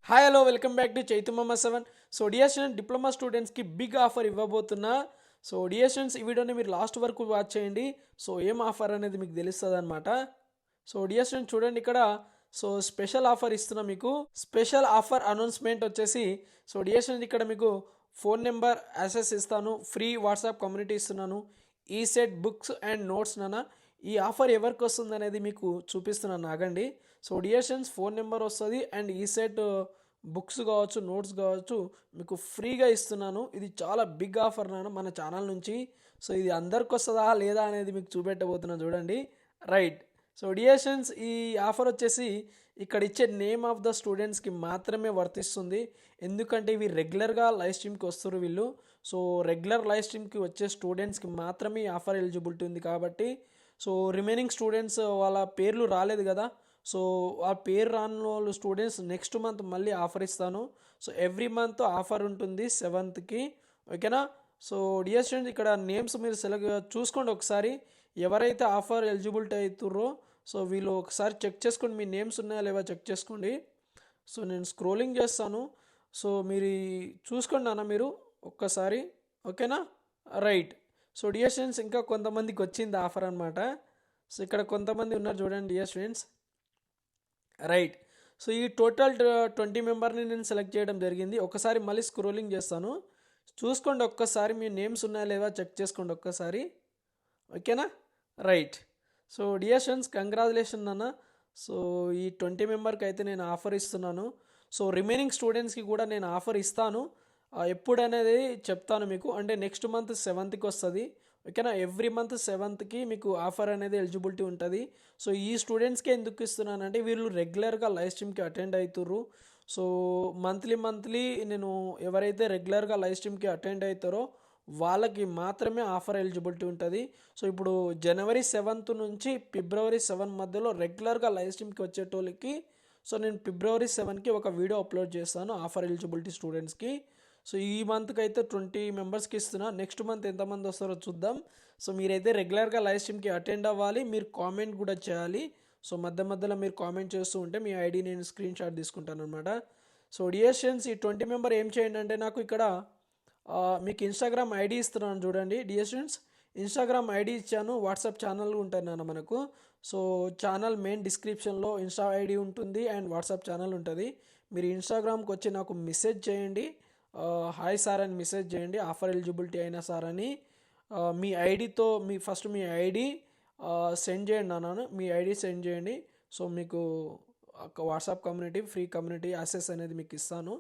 Hi hello welcome back to Chaitu మమ్మ 7. So dear student diploma స్టూడెంట్స్కి big offer ఇవ్వబోతున్నా. So dear students ఈ వీడియోని మీరు లాస్ట్ వరకు వాచ్ చేయండి. సో ఏం ఆఫర్ అనేది మీకు తెలుస్తుంది అనమాట. సో డియర్ స్టూడెంట్ చూడండి ఇక్కడ. సో స్పెషల్ ఆఫర్ ఇస్తున్నా మీకు. స్పెషల్ ఆఫర్ అనౌన్స్మెంట్ వచ్చేసి సో డియర్ స్టూడెంట్ ఇక్కడ మీకు ఫోన్ నెంబర్ యాక్సెస్ ఇస్తాను, ఫ్రీ వాట్సాప్ కమ్యూనిటీ ఇస్తున్నాను, ఈ సెట్ బుక్స్ అండ్ నోట్స్ నానా. ఈ ఆఫర్ ఎవరికి వస్తుంది అనేది మీకు చూపిస్తున్నాను ఆగండి. So dear students phone number వస్తుంది అండ్ ఈ సెట్ బుక్స్ కావచ్చు, నోట్స్ కావచ్చు మీకు ఫ్రీగా ఇస్తున్నాను. ఇది చాలా బిగ్ ఆఫర్ నాను మన ఛానల్ నుంచి. సో ఇది అందరికి వస్తుందా లేదా అనేది మీకు చూపెట్టబోతున్నాను చూడండి. రైట్. సో డియర్ స్టూడెంట్స్ ఈ ఆఫర్ వచ్చేసి ఇక్కడ ఇచ్చే నేమ్ ఆఫ్ ద స్టూడెంట్స్కి మాత్రమే వర్తిస్తుంది. ఎందుకంటే ఇవి రెగ్యులర్గా లైవ్ స్ట్రీమ్కి వస్తారు వీళ్ళు. సో రెగ్యులర్ లైవ్ స్ట్రీమ్కి వచ్చే స్టూడెంట్స్కి మాత్రమే ఈ ఆఫర్ ఎలిజిబిలిటీ ఉంది కాబట్టి. సో రిమైనింగ్ స్టూడెంట్స్ వాళ్ళ పేర్లు రాలేదు కదా, సో ఆ పేరు రాని వాళ్ళు స్టూడెంట్స్ నెక్స్ట్ మంత్ మళ్ళీ ఆఫర్ ఇస్తాను. సో ఎవ్రీ మంత్ ఆఫర్ ఉంటుంది 7th, ఓకేనా. సో డియర్ స్టూడెంట్స్ ఇక్కడ నేమ్స్ మీరు చూసుకోండి ఒకసారి. ఎవరైతే ఆఫర్ ఎలిజిబిలిటీ అవుతుర్రో సో వీళ్ళు ఒకసారి చెక్ చేసుకోండి, మీ నేమ్స్ ఉన్నాయా లేవా చెక్ చేసుకోండి. సో నేను స్క్రోలింగ్ చేస్తాను. సో మీరు చూసుకోండి అన్న మీరు ఒక్కసారి, ఓకేనా. రైట్. సో డియర్ స్టూడెంట్స్ ఇంకా కొంతమందికి వచ్చింది ఆఫర్ అనమాట. సో ఇక్కడ కొంతమంది ఉన్నారు చూడండి డియర్ స్టూడెంట్స్. రైట్. సో ఈ టోటల్ 20 మెంబర్ని నేను సెలెక్ట్ చేయడం జరిగింది. ఒకసారి మళ్ళీ స్క్రోలింగ్ చేస్తాను, చూసుకోండి ఒక్కసారి మీ నేమ్స్ ఉన్నాయా లేవా చెక్ చేసుకోండి ఒక్కసారి, ఓకేనా. Right. So dear students congratulation అన్న. సో ఈ 20 మెంబర్కి అయితే నేను ఆఫర్ ఇస్తున్నాను. సో రిమైనింగ్ స్టూడెంట్స్కి కూడా నేను ఆఫర్ ఇస్తాను. ఎప్పుడు అనేది చెప్తాను మీకు, అంటే నెక్స్ట్ మంత్ 7th వస్తుంది, ఓకేనా. ఎవ్రీ మంత్ 7th మీకు ఆఫర్ అనేది ఎలిజిబిలిటీ ఉంటుంది. సో ఈ స్టూడెంట్స్కే ఎందుకు ఇస్తున్నానంటే వీళ్ళు రెగ్యులర్గా లైవ్ స్ట్రీమ్కి అటెండ్ అవుతుర్రు. సో మంత్లీ నేను ఎవరైతే రెగ్యులర్గా లైవ్ స్ట్రీమ్కి అటెండ్ అవుతారో వాళ్ళకి మాత్రమే ఆఫర్ ఎలిజిబిలిటీ ఉంటుంది. సో ఇప్పుడు జనవరి 7th నుంచి ఫిబ్రవరి 7 మధ్యలో రెగ్యులర్గా లైవ్ స్ట్రీమ్కి వచ్చేటోళ్ళకి సో నేను ఫిబ్రవరి 7కి ఒక వీడియో అప్లోడ్ చేస్తాను ఆఫర్ ఎలిజిబిలిటీ స్టూడెంట్స్కి. సో ఈ మంత్కి అయితే 20 మెంబర్స్కి ఇస్తున్నా. నెక్స్ట్ మంత్ ఎంతమంది వస్తారో చూద్దాం. సో మీరైతే రెగ్యులర్గా లైవ్ స్ట్రీమ్కి అటెండ్ అవ్వాలి, మీరు కామెంట్ కూడా చేయాలి. సో మధ్యలో మీరు కామెంట్ చేస్తూ ఉంటే మీ ఐడి నేను స్క్రీన్ షాట్ తీసుకుంటాను అనమాట. సో డియర్ స్టూడెంట్స్ ఈ 20 మెంబర్ ఏం చేయండి అంటే నాకు ఇక్కడ మీకు ఇన్స్టాగ్రామ్ ఐడి ఇస్తున్నాను చూడండి డియర్ స్టూడెంట్స్. ఇన్స్టాగ్రామ్ ఐడి ఇచ్చాను, వాట్సాప్ ఛానల్ ఉంటుంది మనకు. సో ఛానల్ మెయిన్ డిస్క్రిప్షన్లో ఇన్స్టా ఐడి ఉంటుంది అండ్ వాట్సాప్ ఛానల్ ఉంటుంది. మీరు ఇన్స్టాగ్రామ్కి వచ్చి నాకు మెసేజ్ చేయండి, హాయ్ సార్ అని మెసేజ్ చేయండి, ఆఫర్ ఎలిజిబిలిటీ అయినా సార్ అని. మీ ఐడితో ఫస్ట్ మీ ఐడి సెండ్ చేయండి అన్నాను, మీ ఐడి సెండ్ చేయండి. సో మీకు WhatsApp community free community access అనేది మీకు ఇస్తాను,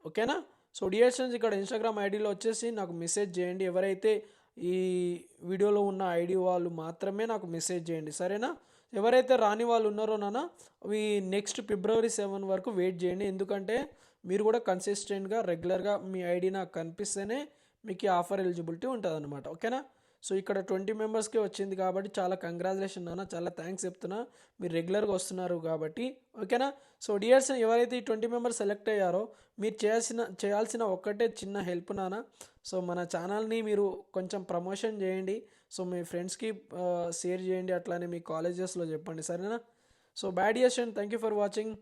ఓకేనా. సో డియర్ స్టూడెంట్స్ ఇక్కడ ఇన్స్టాగ్రామ్ ఐడిలో వచ్చేసి నాకు మెసేజ్ చేయండి. ఎవరైతే ఈ వీడియోలో ఉన్న ఐడి వాళ్ళు మాత్రమే నాకు మెసేజ్ చేయండి, సరేనా. ఎవరైతే రాని వాళ్ళు ఉన్నారో నాన్న అవి నెక్స్ట్ ఫిబ్రవరి 7 వరకు వెయిట్ చేయండి. ఎందుకంటే మీరు కూడా కన్సిస్టెంట్గా రెగ్యులర్గా మీ ఐడి నాకు కనిపిస్తేనే మీకు ఈ ఆఫర్ ఎలిజిబిలిటీ ఉంటుంది అనమాట, ఓకేనా. సో ఇక్కడ 20 మెంబర్స్కే వచ్చింది కాబట్టి చాలా కంగ్రాచులేషన్ నాన్న, చాలా థ్యాంక్స్ చెప్తున్నా, మీరు రెగ్యులర్గా వస్తున్నారు కాబట్టి, ఓకేనా. సో డియర్స్ ఎవరైతే ఈ 20 మెంబర్స్ సెలెక్ట్ అయ్యారో మీరు చేయాల్సిన ఒక్కటే చిన్న హెల్ప్ నాన్న. సో మన ఛానల్ని మీరు కొంచెం ప్రమోషన్ చేయండి. సో మీ ఫ్రెండ్స్కి షేర్ చేయండి, అట్లానే మీ కాలేజెస్లో చెప్పండి, సరేనా. So bad dears and thank you for watching.